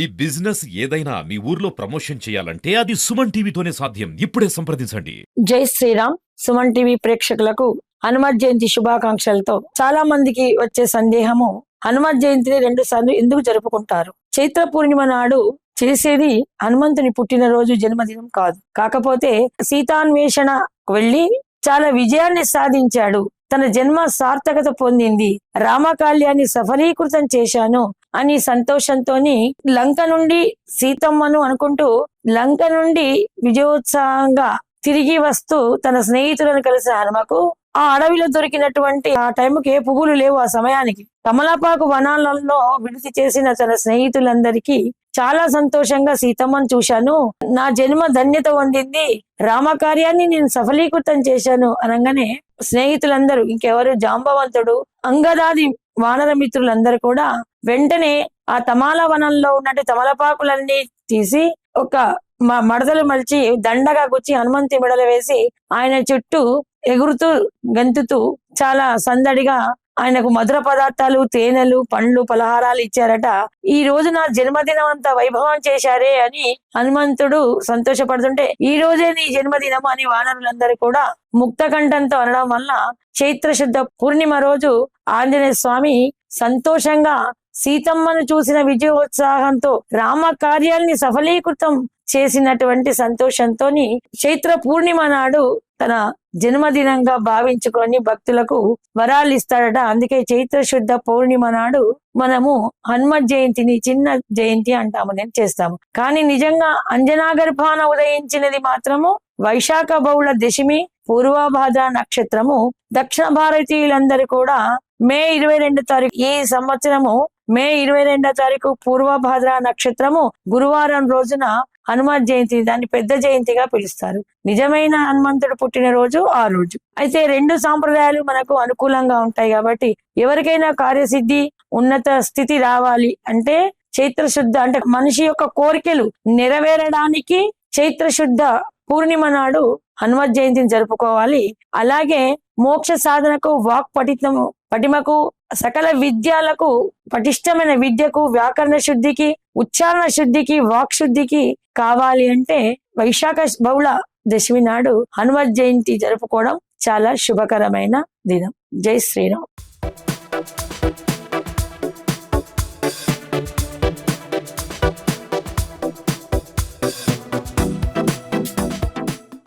ఈ బిజినెస్ ఏదైనా మీ ఊర్లో ప్రమోషన్ చేయాలంటే అది సుమన్ టీవీతోనే సాధ్యం. ఇప్పుడే సంప్రదించండి. జై శ్రీరామ్. సుమన్ టీవీ ప్రేక్షకులకు హనుమత్ జయంతి శుభాకాంక్షలతో. చాలా మందికి వచ్చే సందేహము, హనుమత్ జయంతిని 2 సార్లు ఎందుకు జరుపుకుంటారు? చైత్ర పూర్ణిమ నాడు చేసేది హనుమంతుని పుట్టినరోజు, జన్మదినం కాదు. కాకపోతే సీతాన్వేషణ వెళ్లి చాలా విజయాన్ని సాధించాడు. తన జన్మ సార్థకత పొందింది, రామకాళ్యాన్ని సఫలీకృతం చేశాను అని సంతోషంతోని లంక నుండి సీతమ్మను అనుకుంటూ లంక నుండి విజయోత్సాహంగా తిరిగి వస్తూ తన స్నేహితులను కలిసిన హనుమకు ఆ అడవిలో దొరికినటువంటి, ఆ టైంకి ఏ పువ్వులు లేవు, ఆ సమయానికి కమలపాకు వనాలలో విడిచి చేసిన తన స్నేహితులందరికీ చాలా సంతోషంగా సీతమ్మను చూశాను, నా జన్మ ధన్యత పొందింది, రామకార్యాన్ని నేను సఫలీకృతం చేశాను అనగానే స్నేహితులందరూ, ఇంకెవరు, జాంబవంతుడు, అంగదాది వానర మిత్రులందరూ కూడా వెంటనే ఆ తమాల వనంలో ఉన్నట్టు తమలపాకులన్నీ తీసి ఒక మడతలు మలిచి దండగా గుచ్చి హనుమంతి మెడలు వేసి ఆయన చుట్టూ ఎగురుతూ గంతుతూ చాలా సందడిగా ఆయనకు మధుర పదార్థాలు, తేనెలు, పండ్లు, పలహారాలు ఇచ్చారట. ఈ రోజు నా జన్మదినం అంతా వైభవం చేశారే అని హనుమంతుడు సంతోషపడుతుంటే, ఈ రోజే నీ జన్మదినం అని వానరులందరూ కూడా ముక్త కంఠంతో అనడం వల్ల చైత్ర శుద్ధ పూర్ణిమ రోజు ఆంజనేయ స్వామి సంతోషంగా సీతమ్మను చూసిన విజయోత్సాహంతో రామ కార్యాల్ని సఫలీకృతం చేసినటువంటి సంతోషంతో చైత్ర పూర్ణిమ నాడు తన జన్మదినంగా భావించుకొని భక్తులకు వరాలు ఇస్తాడట. అందుకే చైత్ర శుద్ధ పూర్ణిమ నాడు మనము హనుమత్ జయంతిని చిన్న జయంతి అంటాము, నేను చేస్తాము. కానీ నిజంగా అంజనాగర్భాన ఉదయించినది మాత్రము వైశాఖ బహుళ దశమి పూర్వభాద్ర నక్షత్రము. దక్షిణ భారతీయులందరూ కూడా మే 22 తారీఖు, ఈ సంవత్సరము మే 22 తారీఖు పూర్వభాద్ర నక్షత్రము గురువారం రోజున హనుమత్ జయంతి, దాన్ని పెద్ద జయంతిగా పిలుస్తారు. నిజమైన హనుమంతుడు పుట్టినరోజు ఆ రోజు. అయితే 2 సాంప్రదాయాలు మనకు అనుకూలంగా ఉంటాయి కాబట్టి ఎవరికైనా కార్యసిద్ధి, ఉన్నత స్థితి రావాలి అంటే చైత్ర శుద్ధ అంటే మనిషి యొక్క కోరికలు నెరవేరడానికి చైత్ర శుద్ధ పూర్ణిమ నాడు హనుమత్ జయంతిని జరుపుకోవాలి. అలాగే మోక్ష సాధనకు, వాక్ పటిమకు, సకల విద్యాలకు, పటిష్టమైన విద్యకు, వ్యాకరణ శుద్ధికి, ఉచ్చారణ శుద్ధికి, వాక్ శుద్ధికి కావాలి అంటే వైశాఖ బహుళ దశమి నాడు హనుమత్ జయంతి జరుపుకోవడం చాలా శుభకరమైన దినం. జై శ్రీరామ్.